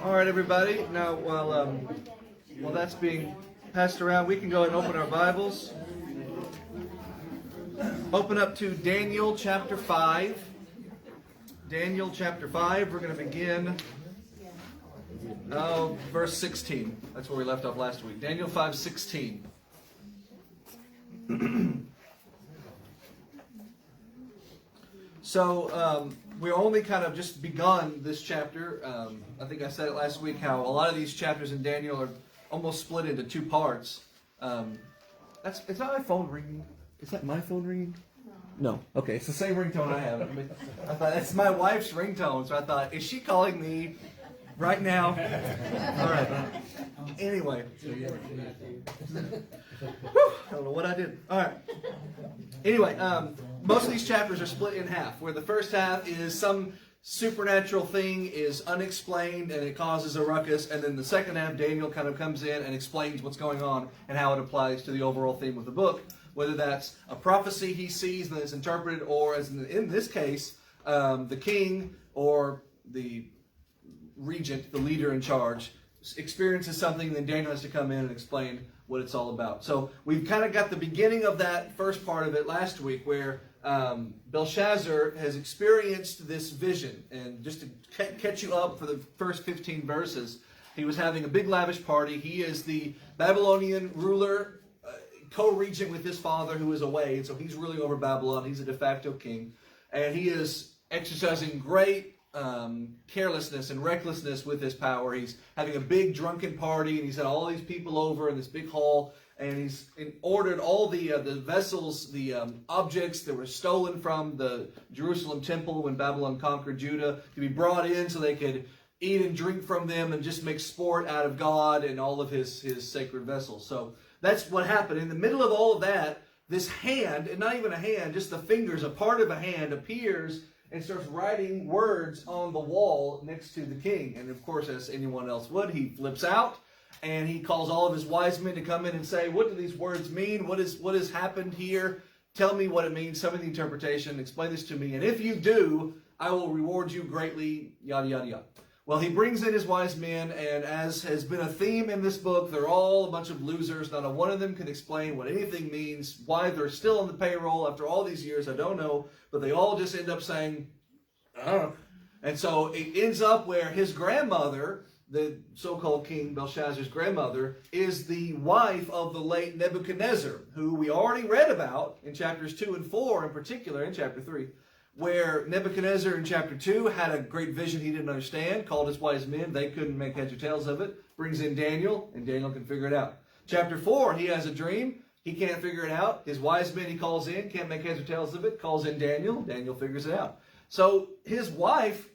All right, everybody. Now, while that's being passed around, we can go ahead and open our Bibles. Open up to Daniel chapter 5. Daniel chapter 5. We're going to begin verse 16. That's where we left off last week. Daniel 5:16. So we're only kind of just begun this chapter. I think I said it last week how a lot of these chapters in Daniel are almost split into two parts. It's not my phone ringing. Is that my phone ringing? No. Okay, it's the same ringtone I have. I thought that's my wife's ringtone, so I thought, is she calling me right now? All right. Anyway. I don't know what I did. All right. Anyway, most of these chapters are split in half, where the first half is some supernatural thing is unexplained and it causes a ruckus, and then the second half, Daniel kind of comes in and explains what's going on and how it applies to the overall theme of the book, whether that's a prophecy he sees and is interpreted, or as in this case, the king or the regent, the leader in charge, experiences something, then Daniel has to come in and explain what it's all about. So we've kind of got the beginning of that first part of it last week, where Belshazzar has experienced this vision. And just to catch you up for the first 15 verses, he was having a big lavish party. He is the Babylonian ruler, co-regent with his father who is away, and so he's ruling over Babylon. He's a de facto king, and he is exercising great carelessness and recklessness with his power. He's having a big drunken party, and he's had all these people over in this big hall, and he's ordered all the vessels, the objects that were stolen from the Jerusalem temple when Babylon conquered Judah to be brought in so they could eat and drink from them and just make sport out of God and all of his sacred vessels. So that's what happened. In the middle of all of that, this hand, and not even a hand, just the fingers, a part of a hand, appears and starts writing words on the wall next to the king. And of course, as anyone else would, he flips out and he calls all of his wise men to come in and say, what do these words mean? What has happened here? Tell me what it means. Tell me the interpretation. Explain this to me. And if you do, I will reward you greatly, yada, yada, yada. Well, he brings in his wise men, and as has been a theme in this book, they're all a bunch of losers. Not a one of them can explain what anything means, why they're still on the payroll after all these years, I don't know. But they all just end up saying, I don't know. And so it ends up where his grandmother, the so-called King Belshazzar's grandmother, is the wife of the late Nebuchadnezzar, who we already read about in chapters 2 and 4, in particular in chapter 3. Where Nebuchadnezzar in chapter 2 had a great vision he didn't understand, called his wise men, they couldn't make heads or tails of it, brings in Daniel, and Daniel can figure it out. Chapter 4, he has a dream, he can't figure it out, his wise men he calls in, can't make heads or tails of it, calls in Daniel, Daniel figures it out. So his wife,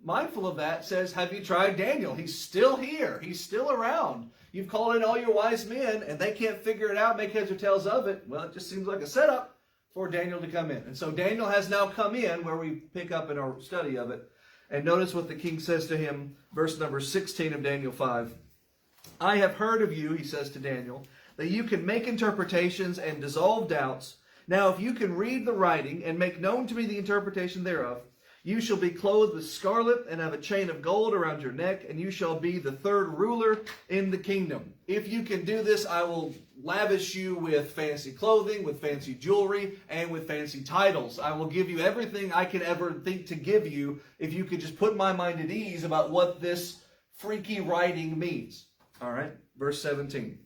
mindful of that, says, have you tried Daniel? He's still here, he's still around. You've called in all your wise men, and they can't figure it out, make heads or tails of it. Well, it just seems like a setup for Daniel to come in. And so Daniel has now come in, where we pick up in our study of it. And notice what the king says to him, verse number 16 of Daniel 5. I have heard of you, he says to Daniel, that you can make interpretations and dissolve doubts. Now if you can read the writing and make known to me the interpretation thereof, you shall be clothed with scarlet and have a chain of gold around your neck, and you shall be the third ruler in the kingdom. If you can do this, I will lavish you with fancy clothing, with fancy jewelry, and with fancy titles. I will give you everything I can ever think to give you if you could just put my mind at ease about what this freaky writing means. All right, verse 17.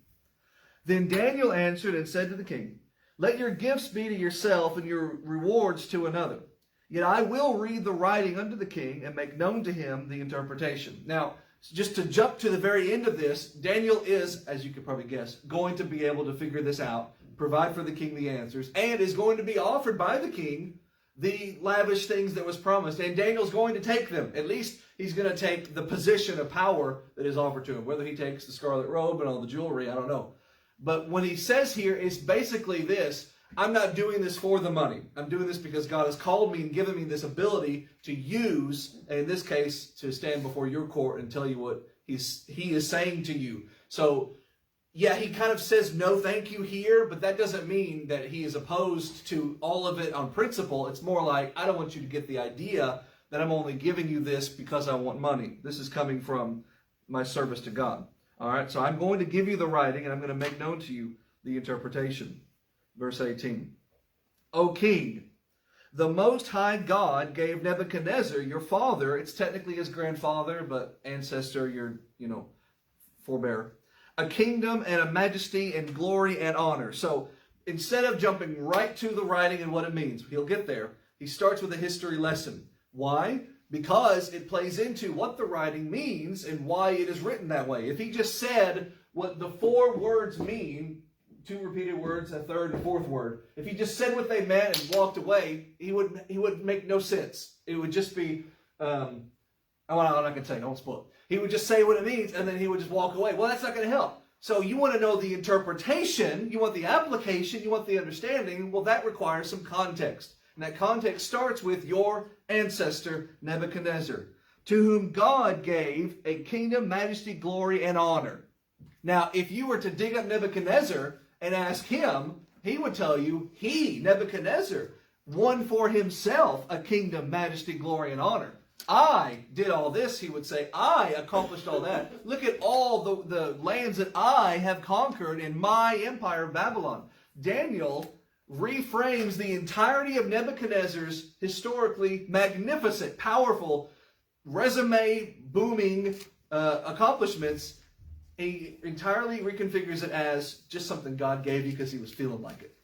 Then Daniel answered and said to the king, let your gifts be to yourself and your rewards to another. Yet I will read the writing unto the king and make known to him the interpretation. Now, just to jump to the very end of this, Daniel is, as you could probably guess, going to be able to figure this out, provide for the king the answers, and is going to be offered by the king the lavish things that was promised. And Daniel's going to take them. At least he's going to take the position of power that is offered to him. Whether he takes the scarlet robe and all the jewelry, I don't know. But what he says here is basically this: I'm not doing this for the money. I'm doing this because God has called me and given me this ability to use, and in this case, to stand before your court and tell you what he is saying to you. So, yeah, he kind of says no thank you here, but that doesn't mean that he is opposed to all of it on principle. It's more like, I don't want you to get the idea that I'm only giving you this because I want money. This is coming from my service to God. All right, so I'm going to give you the writing, and I'm going to make known to you the interpretation. Verse 18. O king, the Most High God gave Nebuchadnezzar, your father, it's technically his grandfather, but ancestor, your, forebear, a kingdom and a majesty and glory and honor. So instead of jumping right to the writing and what it means, he'll get there. He starts with a history lesson. Why? Because it plays into what the writing means and why it is written that way. If he just said what the 4 words mean, 2 repeated words, a third and fourth word, if he just said what they meant and walked away, he would make no sense. It would just be, I'm not going to tell you, don't spoil it. He would just say what it means and then he would just walk away. Well, that's not going to help. So you want to know the interpretation, you want the application, you want the understanding. Well, that requires some context. And that context starts with your ancestor, Nebuchadnezzar, to whom God gave a kingdom, majesty, glory, and honor. Now, if you were to dig up Nebuchadnezzar and ask him, he would tell you, Nebuchadnezzar, won for himself a kingdom, majesty, glory, and honor. I did all this, he would say. I accomplished all that. Look at all the lands that I have conquered in my empire of Babylon. Daniel reframes the entirety of Nebuchadnezzar's historically magnificent, powerful, resume booming accomplishments. He entirely reconfigures it as just something God gave you because he was feeling like it.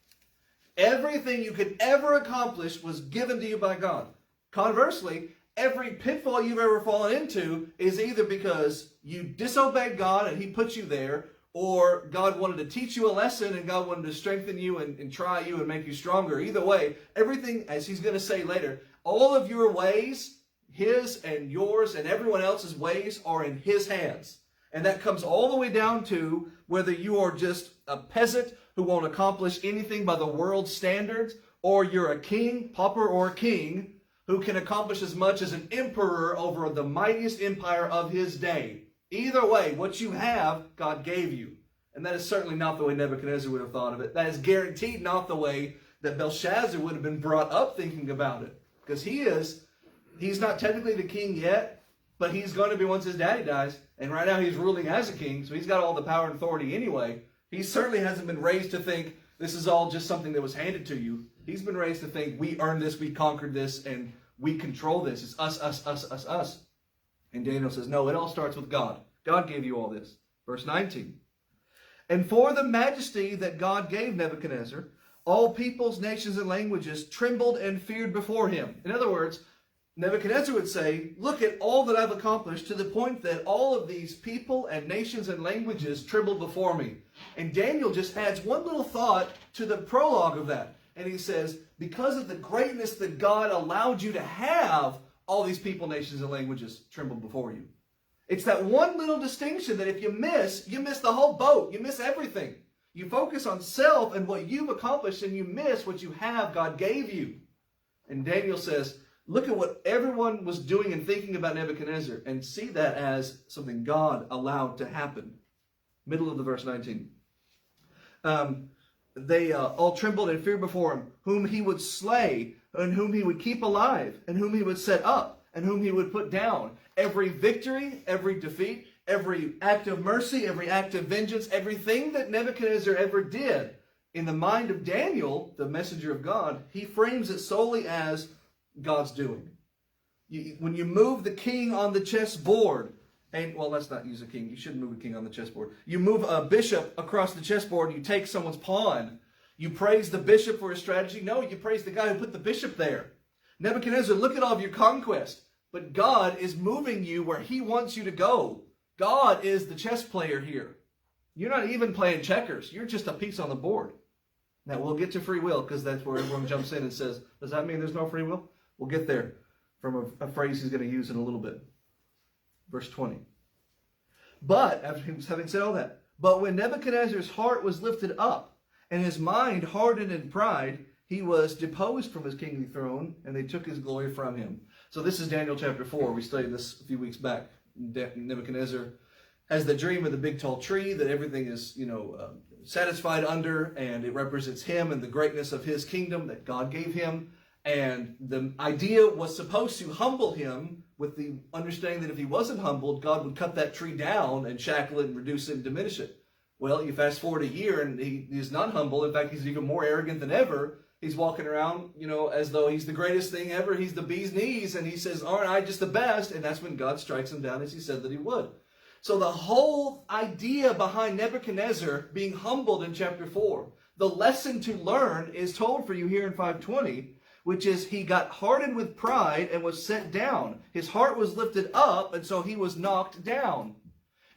Everything you could ever accomplish was given to you by God. Conversely, every pitfall you've ever fallen into is either because you disobeyed God and he put you there, or God wanted to teach you a lesson and God wanted to strengthen you and try you and make you stronger. Either way, everything, as he's going to say later, all of your ways, his and yours and everyone else's ways, are in his hands. And that comes all the way down to whether you are just a peasant who won't accomplish anything by the world's standards, or you're a king, pauper or king, who can accomplish as much as an emperor over the mightiest empire of his day. Either way, what you have, God gave you. And that is certainly not the way Nebuchadnezzar would have thought of it. That is guaranteed not the way that Belshazzar would have been brought up thinking about it. Because he's not technically the king yet, but he's going to be once his daddy dies. And right now he's ruling as a king, so he's got all the power and authority anyway. He certainly hasn't been raised to think this is all just something that was handed to you. He's been raised to think we earned this, we conquered this, and we control this. It's us, us, us, us, us. And Daniel says, no, it all starts with God. God gave you all this. Verse 19. And for the majesty that God gave Nebuchadnezzar, all peoples, nations, and languages trembled and feared before him. In other words, Nebuchadnezzar would say, look at all that I've accomplished, to the point that all of these people and nations and languages trembled before me. And Daniel just adds one little thought to the prologue of that. And he says, because of the greatness that God allowed you to have, all these people, nations, and languages trembled before you. It's that one little distinction that if you miss the whole boat. You miss everything. You focus on self and what you've accomplished, and you miss what you have God gave you. And Daniel says, look at what everyone was doing and thinking about Nebuchadnezzar, and see that as something God allowed to happen. Middle of the verse 19. They all trembled and feared before him, whom he would slay, and whom he would keep alive, and whom he would set up, and whom he would put down. Every victory, every defeat, every act of mercy, every act of vengeance, everything that Nebuchadnezzar ever did, in the mind of Daniel, the messenger of God, he frames it solely as God's doing. When you move the king on the chessboard, and, well, let's not use a king. You shouldn't move a king on the chessboard. You move a bishop across the chessboard and you take someone's pawn. You praise the bishop for his strategy? No, you praise the guy who put the bishop there. Nebuchadnezzar, look at all of your conquest. But God is moving you where he wants you to go. God is the chess player here. You're not even playing checkers. You're just a piece on the board. Now, we'll get to free will, because that's where everyone jumps in and says, does that mean there's no free will? We'll get there from a phrase he's going to use in a little bit. Verse 20. But, after having said all that, but when Nebuchadnezzar's heart was lifted up, and his mind hardened in pride, he was deposed from his kingly throne, and they took his glory from him. So this is Daniel chapter 4. We studied this a few weeks back. Nebuchadnezzar has the dream of the big tall tree that everything is, satisfied under, and it represents him and the greatness of his kingdom that God gave him. And the idea was supposed to humble him with the understanding that if he wasn't humbled, God would cut that tree down and shackle it and reduce it and diminish it. Well, you fast forward a year and he is not humble. In fact, he's even more arrogant than ever. He's walking around, as though he's the greatest thing ever. He's the bee's knees, and he says, aren't I just the best? And that's when God strikes him down as he said that he would. So the whole idea behind Nebuchadnezzar being humbled in chapter 4, the lesson to learn is told for you here in 520, which is he got hardened with pride and was set down. His heart was lifted up, and so he was knocked down.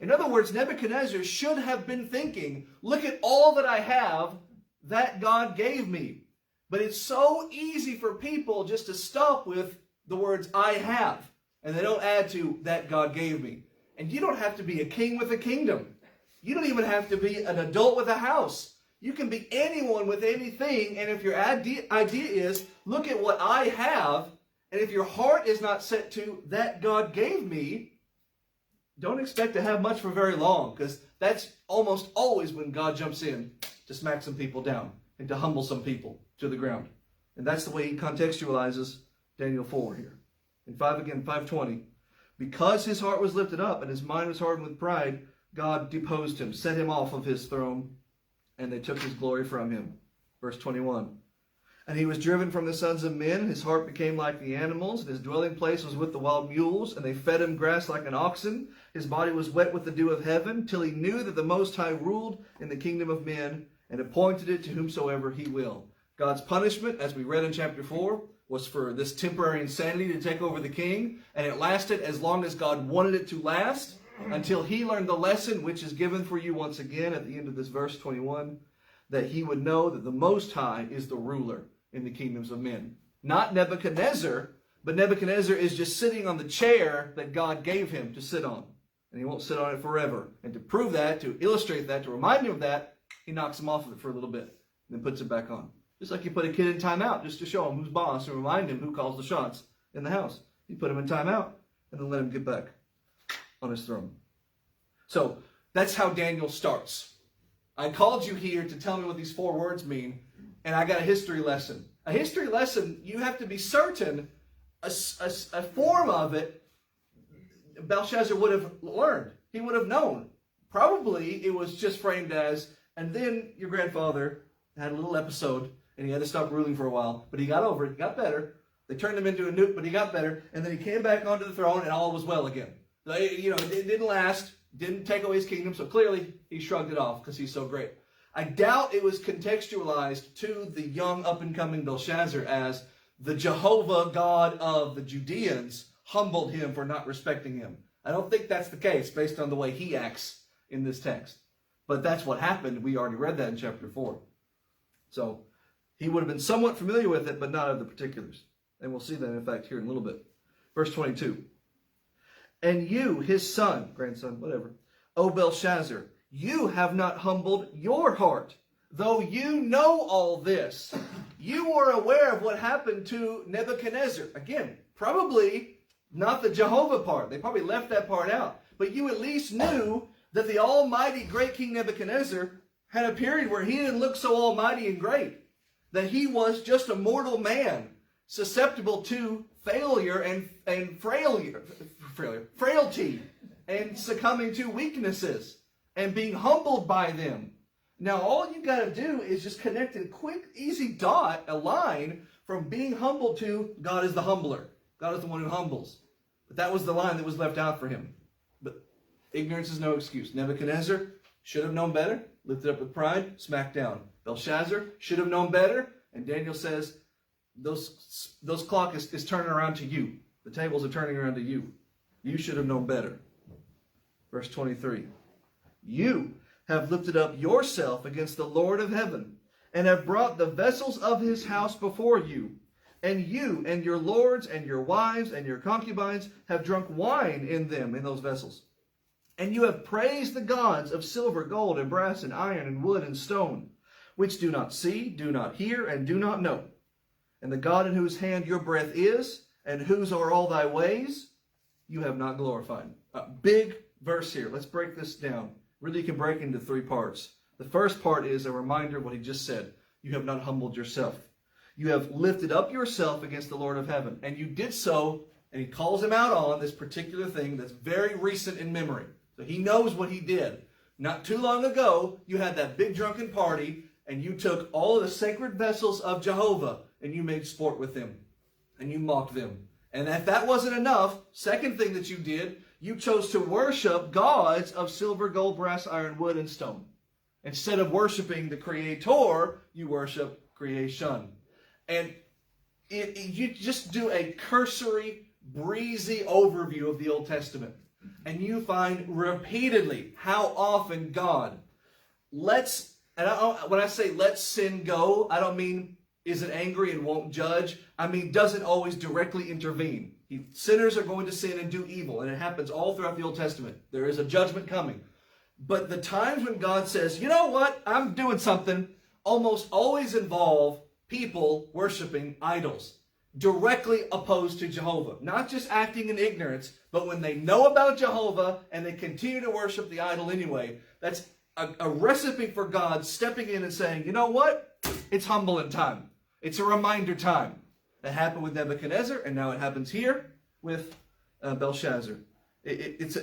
In other words, Nebuchadnezzar should have been thinking, look at all that I have that God gave me. But it's so easy for people just to stop with the words, I have. And they don't add to that God gave me. And you don't have to be a king with a kingdom. You don't even have to be an adult with a house. You can be anyone with anything. And if your idea is, look at what I have, and if your heart is not set to that God gave me, don't expect to have much for very long, because that's almost always when God jumps in to smack some people down and to humble some people to the ground. And that's the way he contextualizes Daniel 4 here. In 520, because his heart was lifted up and his mind was hardened with pride, God deposed him, set him off of his throne, and they took his glory from him. Verse 21. And he was driven from the sons of men. His heart became like the animals, and his dwelling place was with the wild mules, and they fed him grass like an oxen. His body was wet with the dew of heaven, till he knew that the Most High ruled in the kingdom of men, and appointed it to whomsoever he will. God's punishment, as we read in chapter 4, was for this temporary insanity to take over the king, and it lasted as long as God wanted it to last, until he learned the lesson, which is given for you once again at the end of this verse 21, that he would know that the Most High is the ruler in the kingdoms of men. Not Nebuchadnezzar, but Nebuchadnezzar is just sitting on the chair that God gave him to sit on. And he won't sit on it forever. And to prove that, to illustrate that, to remind him of that, he knocks him off of it for a little bit, and then puts it back on. Just like you put a kid in timeout, just to show him who's boss and remind him who calls the shots in the house. You put him in timeout, and then let him get back on his throne. So, that's how Daniel starts. I called you here to tell me what these 4 words mean, and I got a history lesson. A history lesson, you have to be certain a form of it Belshazzar would have learned. He would have known. Probably it was just framed as, and then your grandfather had a little episode, and he had to stop ruling for a while, but he got over it, he got better. They turned him into a nuke, but he got better, and then he came back onto the throne, and all was well again. It didn't last, didn't take away his kingdom, so clearly he shrugged it off because he's so great. I doubt it was contextualized to the young up-and-coming Belshazzar as the Jehovah God of the Judeans humbled him for not respecting him. I don't think that's the case based on the way he acts in this text. But that's what happened. We already read that in chapter 4. So he would have been somewhat familiar with it, but not of the particulars. And we'll see that, in fact, here in a little bit. Verse 22. And you, his son, grandson, whatever, O Belshazzar, you have not humbled your heart, though you know all this. You are aware of what happened to Nebuchadnezzar. Again, probably not the Jehovah part. They probably left that part out. But you at least knew that the almighty great King Nebuchadnezzar had a period where he didn't look so almighty and great. That he was just a mortal man, susceptible to failure and frailty, and succumbing to weaknesses, and being humbled by them. Now all you got to do is just connect a quick, easy dot, a line, from being humbled to God is the humbler. God is the one who humbles. But that was the line that was left out for him. But ignorance is no excuse. Nebuchadnezzar should have known better, lifted up with pride, smacked down. Belshazzar should have known better, and Daniel says, those clock is turning around to you. The tables are turning around to you. You should have known better. Verse 23. You have lifted up yourself against the Lord of heaven, and have brought the vessels of his house before you. And you and your lords and your wives and your concubines have drunk wine in them, in those vessels. And you have praised the gods of silver, gold, and brass, and iron, and wood, and stone, which do not see, do not hear, and do not know. And the God in whose hand your breath is, and whose are all thy ways, you have not glorified. A big verse here. Let's break this down. Really, you can break into 3 parts. The first part is a reminder of what he just said. You have not humbled yourself. You have lifted up yourself against the Lord of heaven. And you did so, and he calls him out on this particular thing that's very recent in memory. So he knows what he did. Not too long ago, you had that big drunken party, and you took all of the sacred vessels of Jehovah, and you made sport with them, and you mocked them. And if that wasn't enough, second thing that you did, you chose to worship gods of silver, gold, brass, iron, wood, and stone. Instead of worshiping the Creator, you worship creation. And you just do a cursory, breezy overview of the Old Testament. And you find repeatedly how often God lets, and when I say let sin go, I don't mean isn't angry and won't judge. I mean doesn't always directly intervene. Sinners are going to sin and do evil, and it happens all throughout the Old Testament. There is a judgment coming. But the times when God says, you know what, I'm doing something, almost always involve people worshiping idols, directly opposed to Jehovah. Not just acting in ignorance, but when they know about Jehovah and they continue to worship the idol anyway, that's a recipe for God stepping in and saying, you know what, it's humbling time. It's a reminder time. That happened with Nebuchadnezzar, and now it happens here with Belshazzar. It's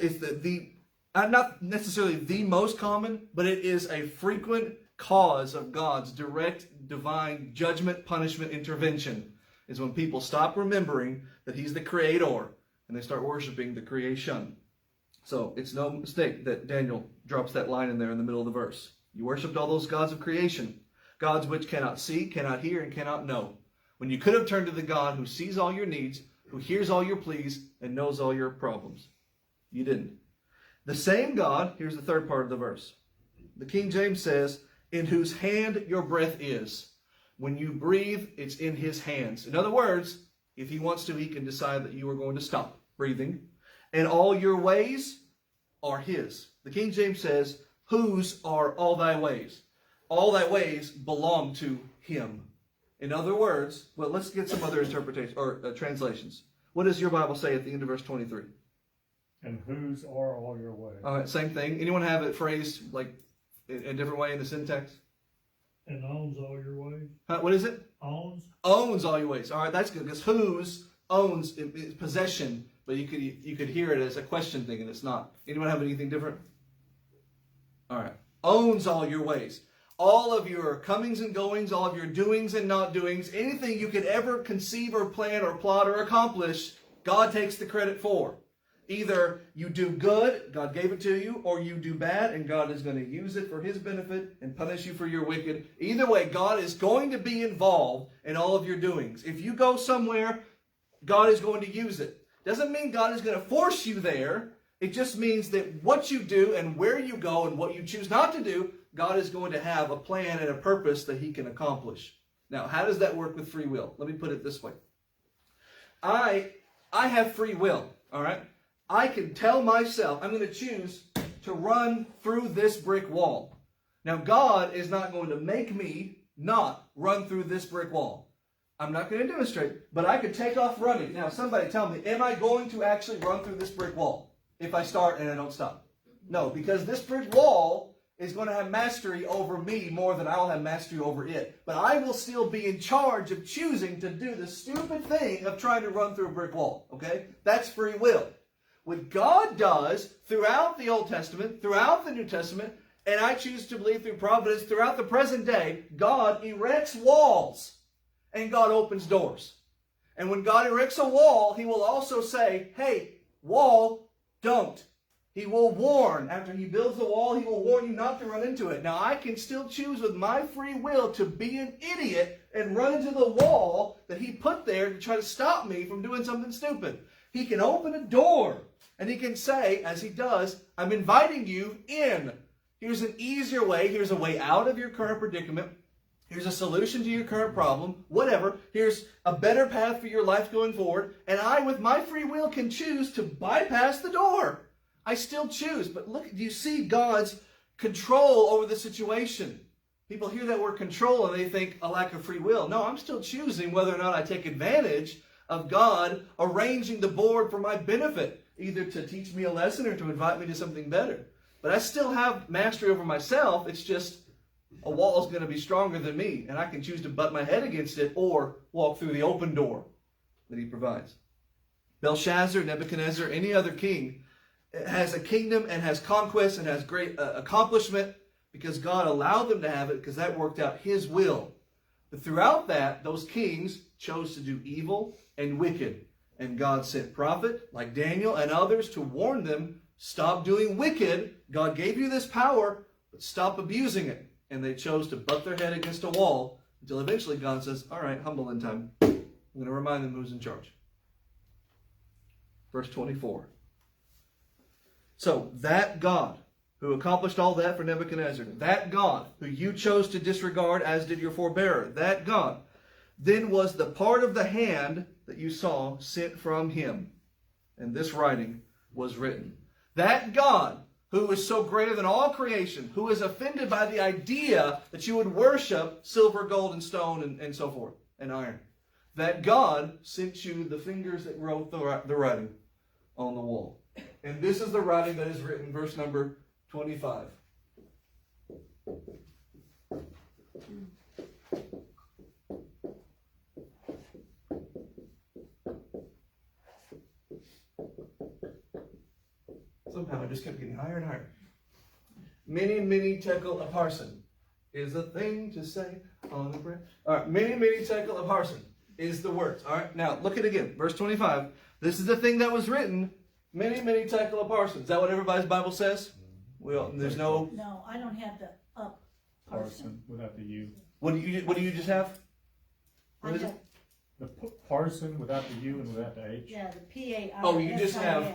not necessarily the most common, but it is a frequent cause of God's direct divine judgment, punishment, intervention, is when people stop remembering that He's the Creator and they start worshiping the creation. So it's no mistake that Daniel drops that line in there in the middle of the verse. You worshipped all those gods of creation, gods which cannot see, cannot hear, and cannot know. When you could have turned to the God who sees all your needs, who hears all your pleas, and knows all your problems. You didn't. The same God, here's the third part of the verse. The King James says, in whose hand your breath is. When you breathe, it's in His hands. In other words, if He wants to, He can decide that you are going to stop breathing. And all your ways are His. The King James says, whose are all thy ways? All thy ways belong to Him. In other words, well, let's get some other interpretations or translations. What does your Bible say at the end of verse 23? And whose are all your ways? All right, same thing. Anyone have it phrased like in a different way in the syntax? And owns all your ways? What is it? Owns. Owns all your ways. All right, that's good, because whose owns is possession, but you could hear it as a question thing, and it's not. Anyone have anything different? All right. Owns all your ways. All of your comings and goings, all of your doings and not doings, anything you could ever conceive or plan or plot or accomplish, God takes the credit for. Either you do good, God gave it to you, or you do bad, and God is going to use it for His benefit and punish you for your wicked. Either way, God is going to be involved in all of your doings. If you go somewhere, God is going to use it. Doesn't mean God is going to force you there. It just means that what you do and where you go and what you choose not to do, God is going to have a plan and a purpose that He can accomplish. Now, how does that work with free will? Let me put it this way. I have free will, all right? I can tell myself I'm going to choose to run through this brick wall. Now, God is not going to make me not run through this brick wall. I'm not going to demonstrate, but I could take off running. Now, somebody tell me, am I going to actually run through this brick wall if I start and I don't stop? No, because this brick wall is going to have mastery over me more than I'll have mastery over it. But I will still be in charge of choosing to do the stupid thing of trying to run through a brick wall. Okay? That's free will. What God does throughout the Old Testament, throughout the New Testament, and I choose to believe through providence, throughout the present day, God erects walls and God opens doors. And when God erects a wall, He will also say, hey, wall, don't. He will warn. After He builds the wall, He will warn you not to run into it. Now, I can still choose with my free will to be an idiot and run into the wall that He put there to try to stop me from doing something stupid. He can open a door and He can say, as He does, I'm inviting you in. Here's an easier way. Here's a way out of your current predicament. Here's a solution to your current problem. Whatever. Here's a better path for your life going forward. And I, with my free will, can choose to bypass the door. I still choose. But look, do you see God's control over the situation? People hear that word control and they think a lack of free will. No, I'm still choosing whether or not I take advantage of God arranging the board for my benefit, either to teach me a lesson or to invite me to something better. But I still have mastery over myself. It's just A wall is going to be stronger than me, and I can choose to butt my head against it or walk through the open door that he provides. Belshazzar, Nebuchadnezzar, any other king has a kingdom and has conquest and has great accomplishment because God allowed them to have it because that worked out his will. But throughout that, those kings chose to do evil and wicked. And God sent prophet like Daniel and others to warn them, stop doing wicked. God gave you this power, but stop abusing it. And they chose to butt their head against a wall until eventually God says, all right, humble in time. I'm going to remind them who's in charge. Verse 24. So that God who accomplished all that for Nebuchadnezzar, that God who you chose to disregard as did your forebearer, that God then was the part of the hand that you saw sent from him. And this writing was written. That God who is so greater than all creation, who is offended by the idea that you would worship silver, gold, and stone, and so forth, and iron. That God sent you the fingers that wrote the writing on the wall. And this is the writing that is written, verse number 25. Somehow I just kept getting higher and higher. Many, many tekel a parson is a thing to say on the prayer. All right, many, many tekel a parson is the words. All right, now look at it again. Verse 25. This is the thing that was written. Many, many tekel a parson. Is that what everybody's Bible says? Well, there's no. No, I don't have the up Parson without the U. What do you just have? What I is it? have, The parson without the U and without the H. yeah, the P-A-R-S-I-N. Oh, you just have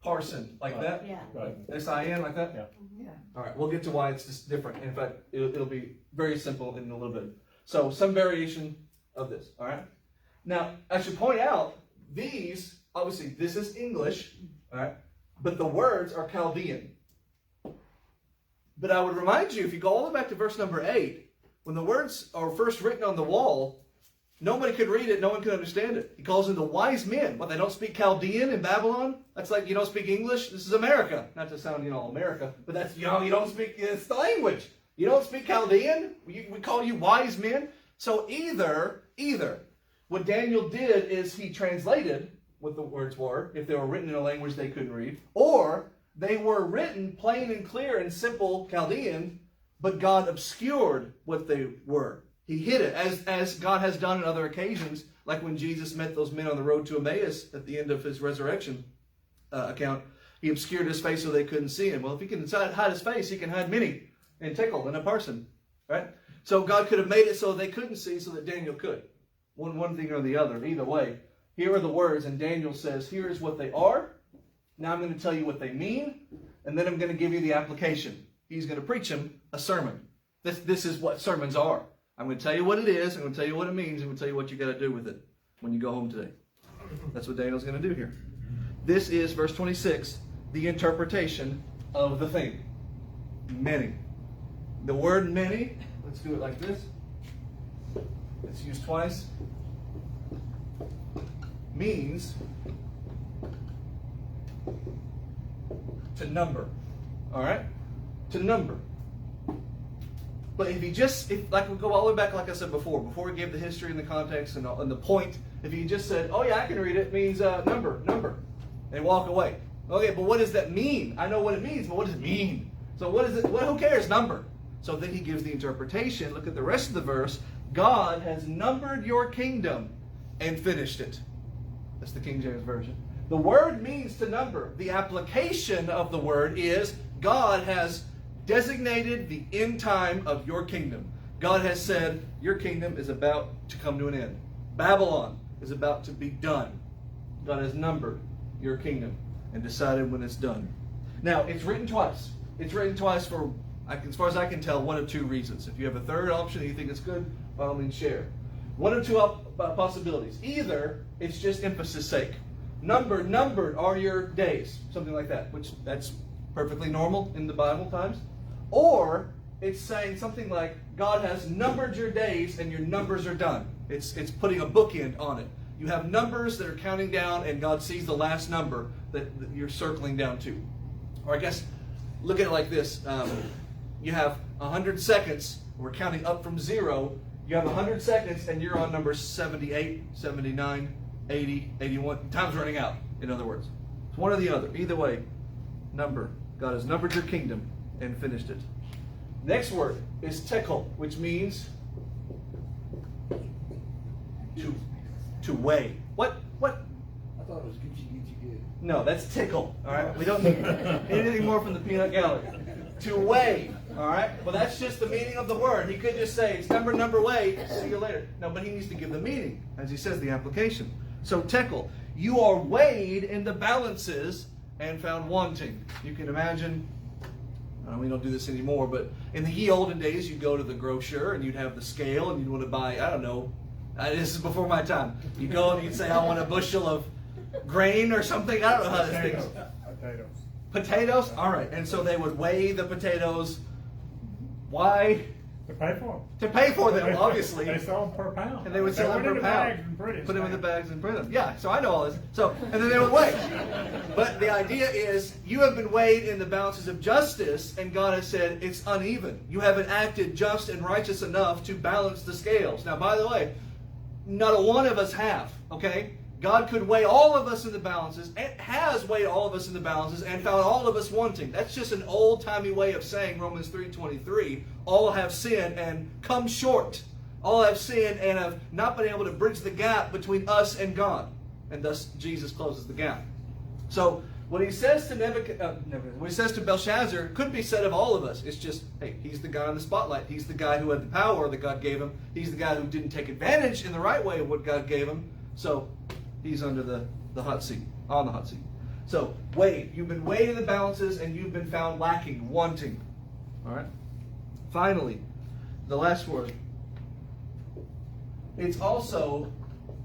parson like that? Yeah, Right. S-I-N like that? Yeah. yeah. All right, we'll get to why it's just different. In fact, it'll be very simple in a little bit. So some variation of this, all right? Now, I should point out, these, obviously, this is English, all right? But the words are Chaldean. But I would remind you, if you go all the way back to verse number 8, when the words are first written on the wall, nobody could read it, no one could understand it. He calls them the wise men. What, they don't speak Chaldean in Babylon? That's like, you don't speak English? This is America. Not to sound, America, but that's, you don't speak, it's the language. You don't speak Chaldean? We call you wise men? So either, what Daniel did is he translated what the words were, if they were written in a language they couldn't read, or they were written plain and clear and simple Chaldean, but God obscured what they were. He hid it, as God has done on other occasions, like when Jesus met those men on the road to Emmaus at the end of his resurrection account. He obscured his face so they couldn't see him. Well, if he can hide his face, he can hide many and tickle in a person, right? So God could have made it so they couldn't see, so that Daniel could. One thing or the other. Either way, here are the words, and Daniel says, here is what they are. Now I'm going to tell you what they mean, and then I'm going to give you the application. He's going to preach him a sermon. This is what sermons are. I'm going to tell you what it is, I'm going to tell you what it means, I'm going to tell you what you got to do with it when you go home today. That's what Daniel's going to do here. This is, verse 26, the interpretation of the thing. Many. The word many, let's do it like this. It's used twice. Means to number. All right? To number. But if like we go all the way back, like I said before we gave the history and the context and the point, if you just said, oh yeah, I can read it, means number, and walk away. Okay, but what does that mean? I know what it means, but what does it mean? So what is it? Who cares? Number. So then he gives the interpretation. Look at the rest of the verse. God has numbered your kingdom and finished it. That's the King James Version. The word means to number. The application of the word is God has designated the end time of your kingdom. God has said your kingdom is about to come to an end. Babylon is about to be done. God has numbered your kingdom and decided when it's done. Now, it's written twice. It's written twice for, as far as I can tell, one of two reasons. If you have a third option and you think it's good, by all means share. One of two possibilities. Either it's just emphasis sake. Numbered are your days. Something like that, which that's perfectly normal in the Bible times. Or it's saying something like, God has numbered your days and your numbers are done. It's putting a bookend on it. You have numbers that are counting down and God sees the last number that you're circling down to. Or I guess, look at it like this. You have 100 seconds we're counting up from 0. You have 100 seconds and you're on number 78, 79, 80, 81. Time's running out, in other words. It's one or the other. Either way, number. God has numbered your kingdom and finished it. Next word is tekel, which means to weigh. What? I thought it was Gucci good. No, that's tickle. All right, we don't need anything more from the peanut gallery. To weigh. All right. Well, that's just the meaning of the word. He could just say it's number weigh. See you later. No, but he needs to give the meaning, as he says, the application. So tekel, you are weighed in the balances and found wanting. You can imagine. We don't do this anymore, but in the ye olden days, you'd go to the grocer and you'd have the scale and you'd want to buy, I don't know, this is before my time. You'd go and you'd say, I want a bushel of grain or something. I don't know how this thing goes. Potatoes. Potatoes? All right. And so they would weigh the potatoes. Why? To pay for them. To pay for them, obviously. They sell them per pound. And they would sell them per pound. Put them in the bags and print them. Yeah, so I know all this. So, and then they would weigh. But the idea is, you have been weighed in the balances of justice, and God has said it's uneven. You haven't acted just and righteous enough to balance the scales. Now, by the way, not a one of us have, okay? God could weigh all of us in the balances, and has weighed all of us in the balances, and found all of us wanting. That's just an old-timey way of saying Romans 3:23. All have sinned and come short. All have sinned and have not been able to bridge the gap between us and God. And thus Jesus closes the gap. So what he says to what he says to Belshazzar could be said of all of us. It's just, hey, he's the guy in the spotlight. He's the guy who had the power that God gave him. He's the guy who didn't take advantage in the right way of what God gave him. So he's under the hot seat, on the hot seat. So, weighed. You've been weighed in the balances and you've been found lacking, wanting. All right? Finally, the last word. It's also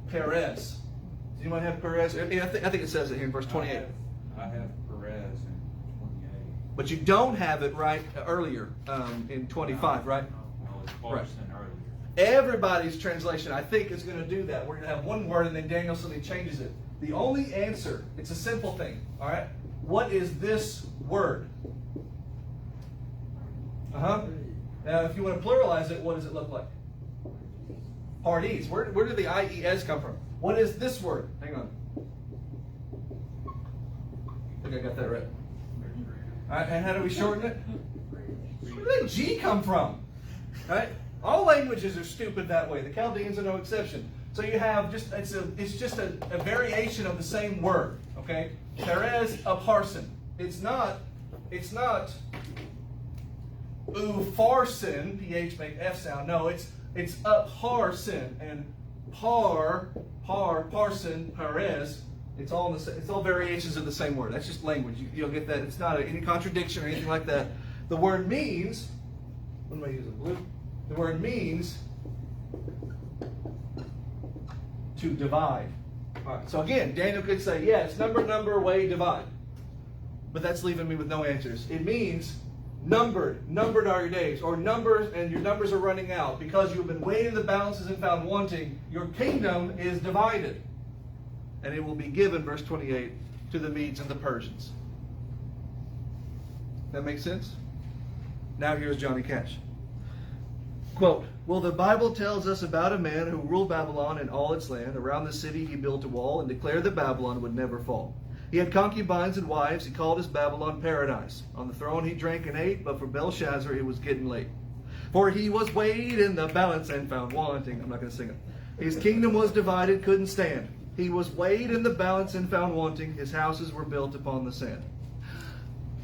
Perez. Does anyone have Perez? I think it says it here in verse 28. I have Perez in 28. But you don't have it right earlier in 25, right? No, it's Parson earlier. Everybody's translation, I think, is going to do that. We're going to have one word and then Daniel suddenly changes it. The only answer, it's a simple thing, all right? What is this word? Now, if you want to pluralize it, what does it look like? Parties. Where did the IES come from? What is this word? Hang on. I think I got that right. All right, and how do we shorten it? Where did G come from? All right? All languages are stupid that way. The Chaldeans are no exception. So you have just, it's just a variation of the same word. Okay? Perez, a parson. It's not Farson, PH make F sound. No, it's parson and parson, Perez. It's all variations of the same word. That's just language. You'll get that. It's not any contradiction or anything like that. The word means, what am I using? Blue? The word means to divide. All right. So again, Daniel could say, yeah, it's number, weigh, divide. But that's leaving me with no answers. It means numbered are your days, or numbers, and your numbers are running out. Because you've been weighed in the balances and found wanting, your kingdom is divided. And it will be given, verse 28, to the Medes and the Persians. That makes sense? Now here's Johnny Cash. Quote, well, the Bible tells us about a man who ruled Babylon and all its land. Around the city he built a wall and declared that Babylon would never fall. He had concubines and wives. He called his Babylon paradise. On the throne he drank and ate, but for Belshazzar it was getting late. For he was weighed in the balance and found wanting. I'm not going to sing it. His kingdom was divided, couldn't stand. He was weighed in the balance and found wanting. His houses were built upon the sand.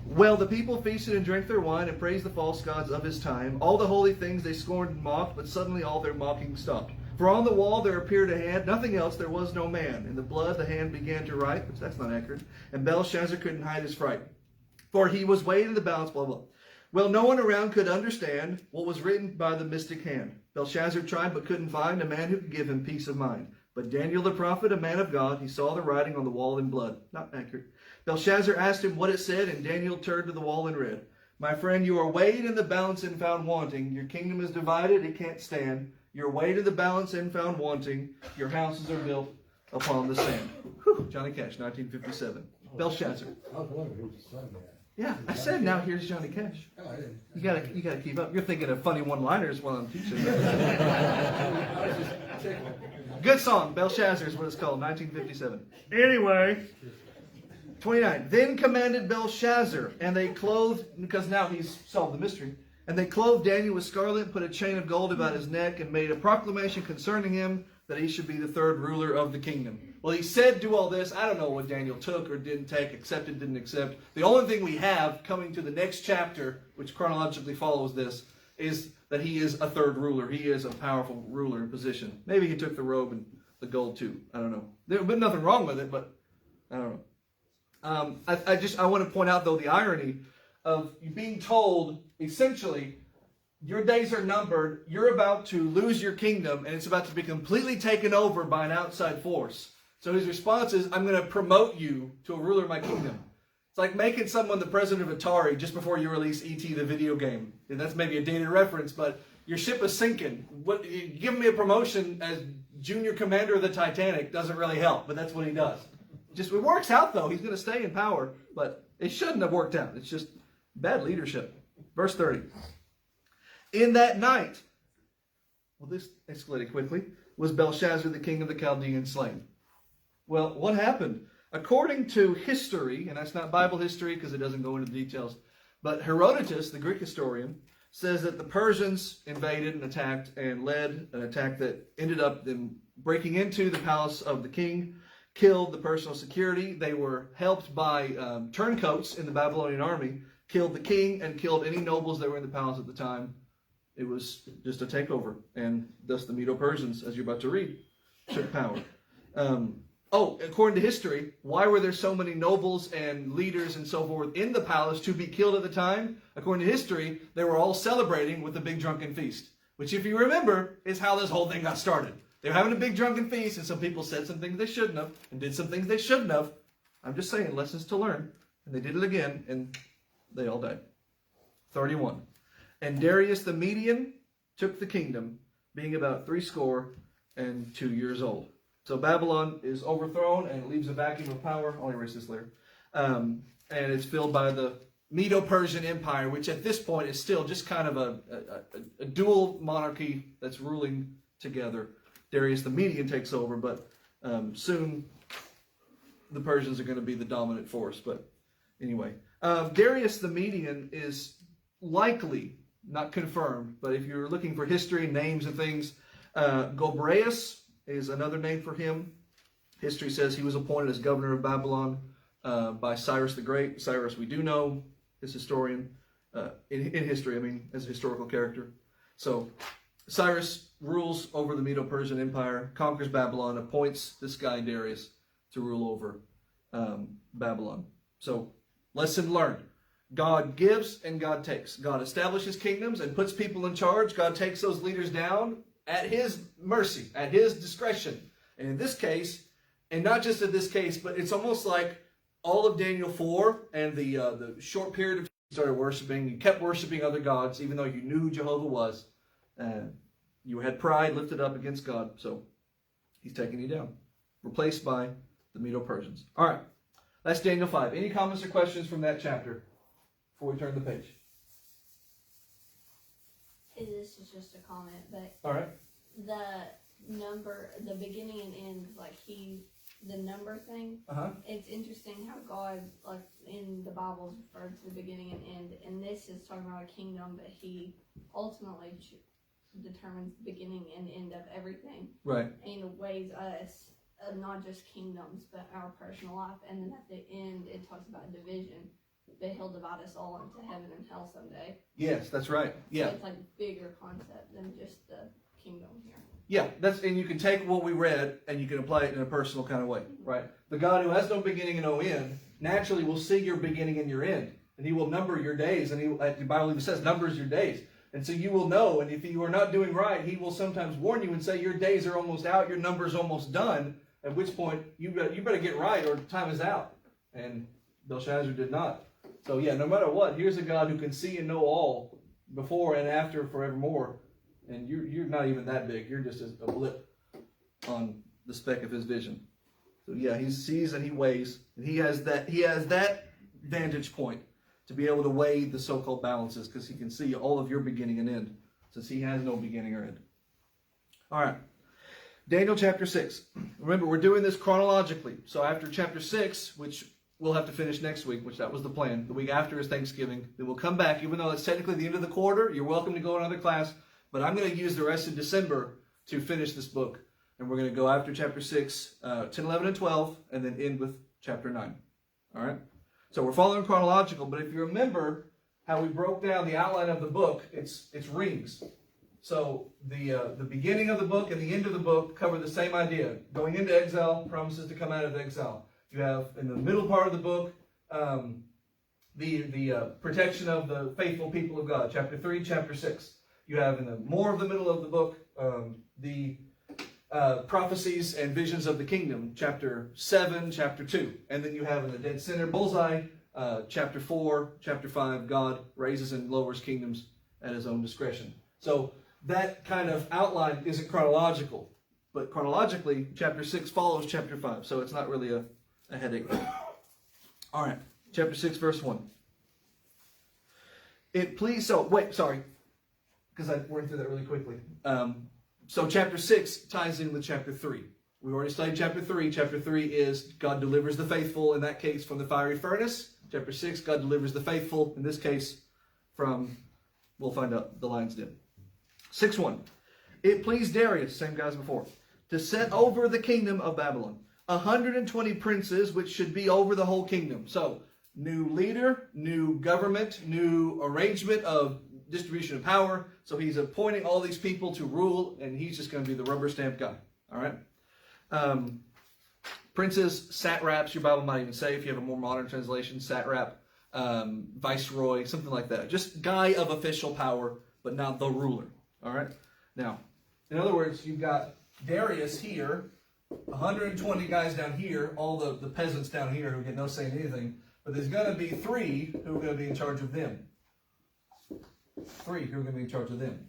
Well, the people feasted and drank their wine and praised the false gods of his time. All the holy things they scorned and mocked, but suddenly all their mocking stopped. For on the wall there appeared a hand, nothing else, there was no man. In the blood the hand began to write, which that's not accurate, and Belshazzar couldn't hide his fright. For he was weighed in the balance, blah, blah. Well, no one around could understand what was written by the mystic hand. Belshazzar tried but couldn't find a man who could give him peace of mind. But Daniel the prophet, a man of God, he saw the writing on the wall in blood. Not accurate. Belshazzar asked him what it said, and Daniel turned to the wall and read, my friend, you are weighed in the balance and found wanting. Your kingdom is divided, it can't stand. You're weighed in the balance and found wanting. Your houses are built upon the sand. Whew. Johnny Cash, 1957. Belshazzar. I was wondering who was saying that. Yeah, I said now here's Johnny Cash. Oh, I didn't. You gotta keep up. You're thinking of funny one-liners while I'm teaching. I was just checking. Good song, Belshazzar is what it's called, 1957. Anyway, 29. Then commanded Belshazzar, and they clothed, because now he's solved the mystery, and they clothed Daniel with scarlet, put a chain of gold about his neck, and made a proclamation concerning him that he should be the third ruler of the kingdom. Well, he said do all this. I don't know what Daniel took or didn't take, accepted, didn't accept. The only thing we have coming to the next chapter, which chronologically follows this, is that he is a third ruler. He is a powerful ruler in position. Maybe he took the robe and the gold too. I don't know. There's been nothing wrong with it, but I don't know. I want to point out, though, the irony of you being told, essentially, your days are numbered, you're about to lose your kingdom, and it's about to be completely taken over by an outside force. So his response is, I'm going to promote you to a ruler of my kingdom. It's like making someone the president of Atari just before you release E.T. the video game. And that's maybe a dated reference, but your ship is sinking. Giving me a promotion as junior commander of the Titanic doesn't really help, but that's what he does. It works out, though. He's going to stay in power, but it shouldn't have worked out. It's just bad leadership. Verse 30. In that night, well, this escalated quickly, was Belshazzar, the king of the Chaldeans, slain. Well, what happened? According to history, and that's not Bible history because it doesn't go into details, but Herodotus, the Greek historian, says that the Persians invaded and attacked and led an attack that ended up them breaking into the palace of the king, killed the personal security. They were helped by turncoats in the Babylonian army, killed the king, and killed any nobles that were in the palace at the time. It was just a takeover, and thus the Medo-Persians, as you're about to read, took power. According to history, why were there so many nobles and leaders and so forth in the palace to be killed at the time? According to history, they were all celebrating with a big drunken feast, which, if you remember, is how this whole thing got started. They were having a big drunken feast, and some people said some things they shouldn't have and did some things they shouldn't have. I'm just saying, lessons to learn. And they did it again, and they all died. 31. And Darius the Median took the kingdom, being about 62 years old. So Babylon is overthrown, and it leaves a vacuum of power. I'll erase this later. And it's filled by the Medo-Persian Empire, which at this point is still just kind of a dual monarchy that's ruling together. Darius the Median takes over, but soon the Persians are going to be the dominant force. But anyway, Darius the Median is likely, not confirmed, but if you're looking for history, names and things, Gobreus is another name for him. History says he was appointed as governor of Babylon by Cyrus the Great. Cyrus, we do know, is historian in history, as a historical character. So Cyrus rules over the Medo-Persian Empire, conquers Babylon, appoints this guy Darius to rule over Babylon. So, lesson learned. God gives and God takes. God establishes kingdoms and puts people in charge. God takes those leaders down at his mercy, at his discretion. And in this case, and not just in this case, but it's almost like all of Daniel 4 and the short period of time you started worshiping, you kept worshiping other gods, even though you knew who Jehovah was. You had pride lifted up against God, so he's taking you down. Replaced by the Medo-Persians. All right, that's Daniel 5. Any comments or questions from that chapter before we turn the page? This is just a comment, but All right. the beginning and end, the number thing, it's interesting how God, in the Bible, is referred to the beginning and end, and this is talking about a kingdom, but he ultimately determines the beginning and end of everything. Right. And weighs us, not just kingdoms, but our personal life, and then at the end, it talks about division. But he'll divide us all into heaven and hell someday. Yes, that's right. Yeah. So it's like a bigger concept than just the kingdom here. Yeah, and you can take what we read and you can apply it in a personal kind of way, right? The God who has no beginning and no end naturally will see your beginning and your end, and he will number your days, and the Bible even says numbers your days, and so you will know. And if you are not doing right, he will sometimes warn you and say your days are almost out, your number's almost done. At which point you better get right, or time is out. And Belshazzar did not. So yeah, no matter what, here's a God who can see and know all before and after forevermore. And you're not even that big. You're just a blip on the speck of his vision. So yeah, he sees and he weighs, and he has that vantage point to be able to weigh the so-called balances, because he can see all of your beginning and end, since he has no beginning or end. All right. Daniel chapter 6. Remember, we're doing this chronologically. So after chapter 6, which we'll have to finish next week, which that was the plan. The week after is Thanksgiving. Then we'll come back, even though it's technically the end of the quarter. You're welcome to go to another class. But I'm going to use the rest of December to finish this book. And we're going to go after chapter 6, 10, 11, and 12, and then end with chapter 9. All right? So we're following chronological, but if you remember how we broke down the outline of the book, it's rings. So the beginning of the book and the end of the book cover the same idea. Going into exile, promises to come out of exile. You have in the middle part of the book the protection of the faithful people of God. Chapter 3, chapter 6. You have in the more of the middle of the book the prophecies and visions of the kingdom. Chapter 7, chapter 2. And then you have in the dead center bullseye, chapter 4, chapter 5, God raises and lowers kingdoms at his own discretion. So that kind of outline isn't chronological, but chronologically, chapter 6 follows chapter 5, so it's not really a headache. All right, chapter 6, verse 1. Because I went through that really quickly. So chapter 6 ties in with chapter 3. We've already studied chapter 3. Chapter 3 is God delivers the faithful, in that case, from the fiery furnace. Chapter 6, God delivers the faithful, in this case, from, we'll find out, the lion's den. 6:1. It pleased Darius, same guy as before, to set over the kingdom of Babylon 120 princes, which should be over the whole kingdom. So, new leader, new government, new arrangement of distribution of power. So he's appointing all these people to rule, and he's just going to be the rubber stamp guy. All right. Princes, satraps, your Bible might even say, if you have a more modern translation, satrap, viceroy, something like that. Just guy of official power, but not the ruler. All right. Now, in other words, you've got Darius here, 120 guys down here, all the peasants down here who get no say in anything. But there's going to be 3 who are going to be in charge of them. 3 who are going to be in charge of them.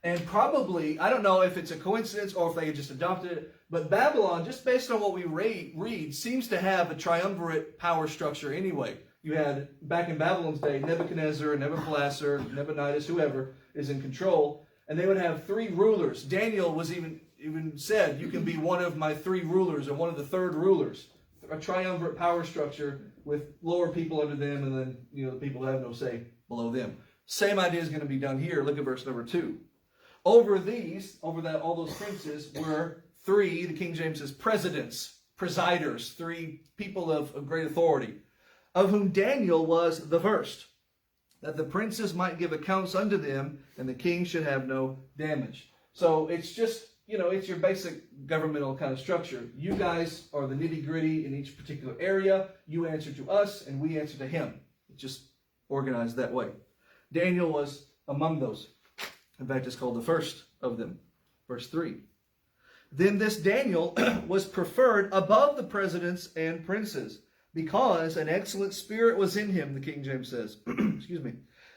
And probably, I don't know if it's a coincidence or if they just adopted it, but Babylon, just based on what we read, seems to have a triumvirate power structure anyway. You had, back in Babylon's day, Nebuchadnezzar, Nebuchadnezzar, Nabonidus, whoever is in control, and they would have 3 rulers. Daniel was even said, you can be one of my 3 rulers or one of the third rulers. A triumvirate power structure with lower people under them, and then the people who have no say below them. Same idea is going to be done here. Look at verse number 2. Over all those princes were 3, the King James says, presidents, presiders, 3 people of great authority, of whom Daniel was the first, that the princes might give accounts unto them, and the king should have no damage. So it's just, it's your basic governmental kind of structure. You guys are the nitty-gritty in each particular area. You answer to us, and we answer to him. It's just organized that way. Daniel was among those. In fact, it's called the first of them. Verse 3. Then this Daniel was preferred above the presidents and princes, because an excellent spirit was in him, the King James says. Excuse me.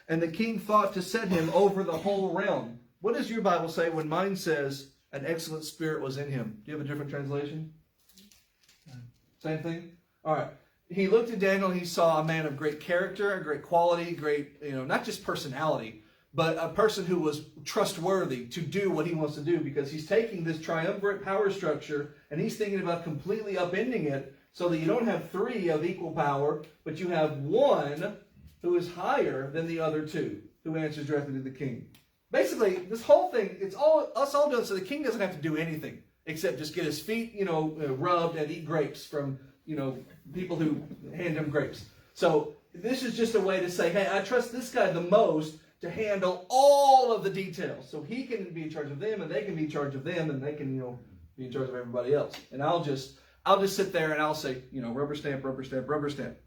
And the king thought to set him over the whole realm. What does your Bible say when mine says an excellent spirit was in him? Do you have a different translation? Same thing? All right. He looked at Daniel and he saw a man of great character, a great quality, great, not just personality, but a person who was trustworthy to do what he wants to do, because he's taking this triumvirate power structure and he's thinking about completely upending it so that you don't have 3 of equal power, but you have 1 who is higher than the other 2, who answers directly to the king. Basically, this whole thing, it's all us all doing so the king doesn't have to do anything except just get his feet, rubbed and eat grapes from, people who hand him grapes. So this is just a way to say, hey, I trust this guy the most to handle all of the details. So he can be in charge of them, and they can be in charge of them, and they can, be in charge of everybody else. And I'll just sit there and I'll say, rubber stamp, rubber stamp, rubber stamp.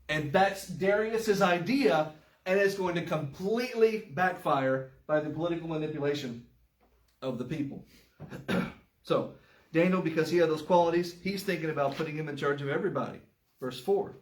And that's Darius's idea, and it's going to completely backfire by the political manipulation of the people. So, Daniel, because he had those qualities, he's thinking about putting him in charge of everybody. Verse 4.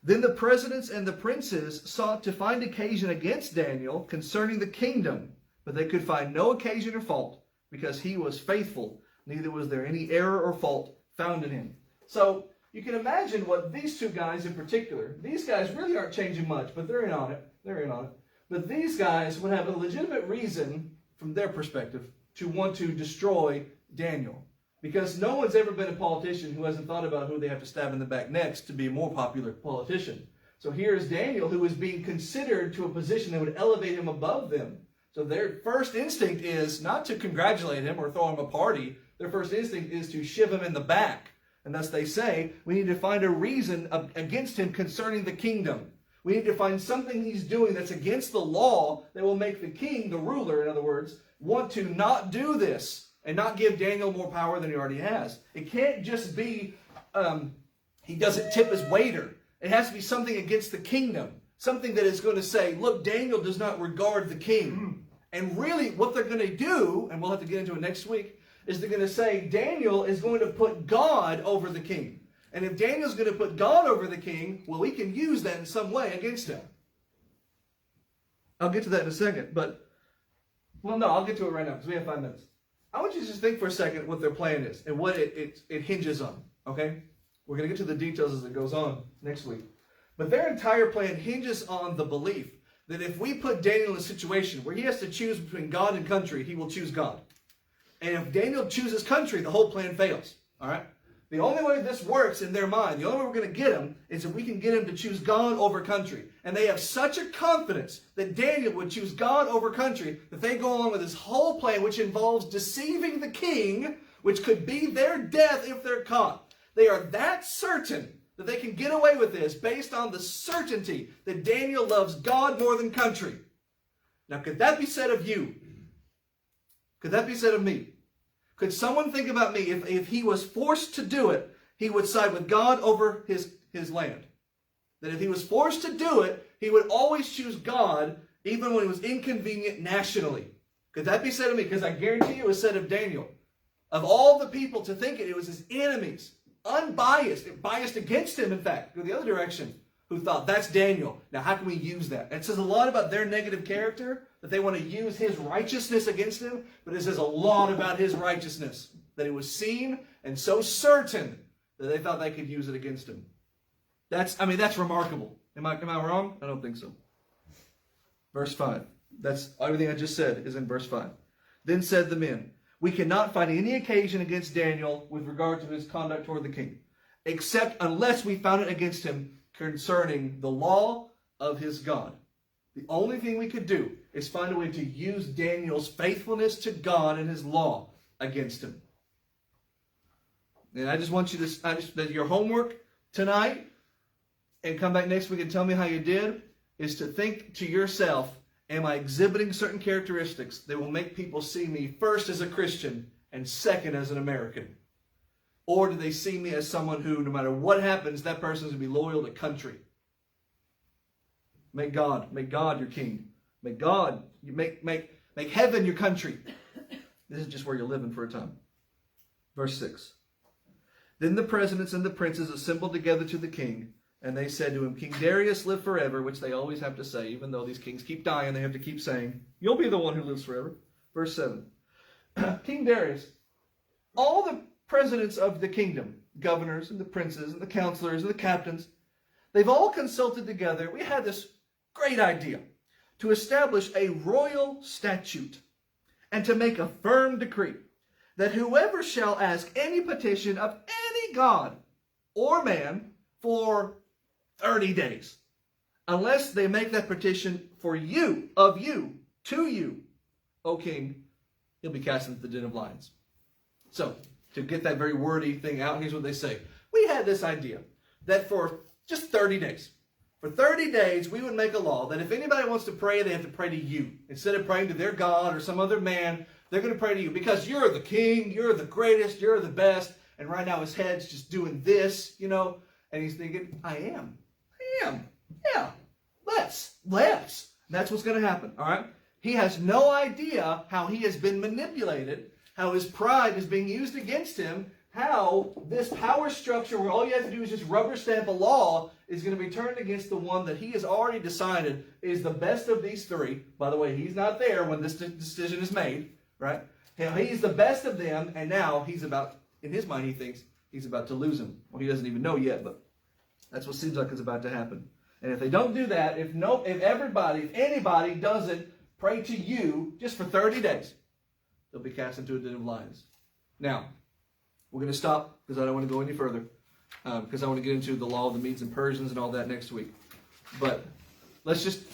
Then the presidents and the princes sought to find occasion against Daniel concerning the kingdom, but they could find no occasion or fault, because he was faithful, neither was there any error or fault found in him. So, you can imagine what these two guys in particular, these guys really aren't changing much, but they're in on it. They're in on it. But these guys would have a legitimate reason, from their perspective, to want to destroy Daniel. Because no one's ever been a politician who hasn't thought about who they have to stab in the back next to be a more popular politician. So here's Daniel, who is being considered to a position that would elevate him above them. So their first instinct is not to congratulate him or throw him a party. Their first instinct is to shiv him in the back. And thus they say, we need to find a reason against him concerning the kingdom. We need to find something he's doing that's against the law that will make the king, the ruler, in other words, want to not do this and not give Daniel more power than he already has. It can't just be he doesn't tip his waiter. It has to be something against the kingdom. Something that is going to say, look, Daniel does not regard the king. And really what they're going to do, and we'll have to get into it next week, is they're going to say Daniel is going to put God over the king. And if Daniel's going to put God over the king, well, we can use that in some way against him. I'll get to that in a second, but, well, no, I'll get to it right now because we have 5 minutes. I want you to just think for a second what their plan is and what it hinges on, okay? We're going to get to the details as it goes on next week. But their entire plan hinges on the belief that if we put Daniel in a situation where he has to choose between God and country, he will choose God. And if Daniel chooses country, the whole plan fails. All right? The only way this works in their mind, the only way we're going to get him is if we can get him to choose God over country. And they have such a confidence that Daniel would choose God over country that they go along with this whole plan, which involves deceiving the king, which could be their death if they're caught. They are that certain that they can get away with this based on the certainty that Daniel loves God more than country. Now, could that be said of you? Could that be said of me? Could someone think about me, if he was forced to do it, he would side with God over his land? That if he was forced to do it, he would always choose God, even when it was inconvenient nationally. Could that be said of me? Because I guarantee you it was said of Daniel. Of all the people to think it was his enemies, unbiased, biased against him, in fact, go the other direction, who thought, that's Daniel. Now, how can we use that? And it says a lot about their negative character, that they want to use his righteousness against him, but it says a lot about his righteousness, that it was seen and so certain that they thought they could use it against him. That's remarkable. Am I wrong? I don't think so. Verse 5. That's everything I just said is in verse 5. Then said the men, we cannot find any occasion against Daniel with regard to his conduct toward the king, except unless we found it against him concerning the law of his God. The only thing we could do is find a way to use Daniel's faithfulness to God and his law against him. And I just want you to, your homework tonight, and come back next week and tell me how you did, is to think to yourself, am I exhibiting certain characteristics that will make people see me first as a Christian and second as an American? Or do they see me as someone who, no matter what happens, that person is going to be loyal to country? Make God your king. Make God, make heaven your country. This is just where you're living for a time. Verse 6. Then the presidents and the princes assembled together to the king, and they said to him, King Darius, live forever, which they always have to say, even though these kings keep dying, they have to keep saying, you'll be the one who lives forever. Verse 7. King Darius, all the presidents of the kingdom, governors and the princes and the counselors and the captains, they've all consulted together. We had this great idea to establish a royal statute and to make a firm decree that whoever shall ask any petition of any god or man for 30 days, unless they make that petition for you, of you, to you, O king, he'll be cast into the den of lions. So, to get that very wordy thing out, here's what they say. We had this idea that for just 30 days, for 30 days, we would make a law that if anybody wants to pray, they have to pray to you. Instead of praying to their God or some other man, they're going to pray to you because you're the king, you're the greatest, you're the best. And right now his head's just doing this, and he's thinking, I am. Yeah, let's. And that's what's going to happen, all right? He has no idea how he has been manipulated, how his pride is being used against him, how this power structure where all you have to do is just rubber stamp a law is going to be turned against the one that he has already decided is the best of these three. By the way, he's not there when this decision is made, right? He's the best of them, and now he's about, in his mind, he thinks, he's about to lose him. Well, he doesn't even know yet, but that's what seems like is about to happen. And if they don't do that, if anybody doesn't pray to you just for 30 days, they'll be cast into a den of lions. Now, we're going to stop because I don't want to go any further, because I want to get into the law of the Medes and Persians and all that next week. But let's just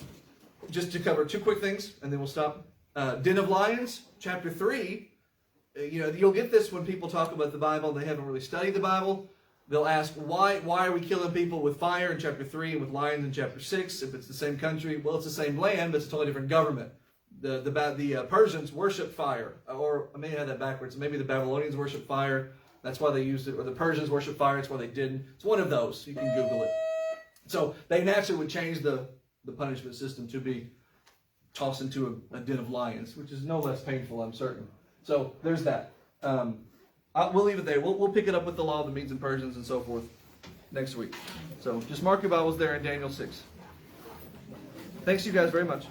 to cover two quick things, and then we'll stop. Den of Lions, chapter 3. You'll get this when people talk about the Bible and they haven't really studied the Bible. They'll ask, why are we killing people with fire in chapter 3 and with lions in chapter 6 if it's the same country? Well, it's the same land, but it's a totally different government. The Persians worship fire, or I may have that backwards. Maybe the Babylonians worship fire. That's why they used it. Or the Persians worship fire. That's why they didn't. It's one of those. You can Google it. So they naturally would change the punishment system to be tossed into a den of lions, which is no less painful, I'm certain. So there's that. We'll leave it there. We'll pick it up with the law of the Medes and Persians and so forth next week. So just mark your Bibles there in Daniel 6. Thanks you guys very much.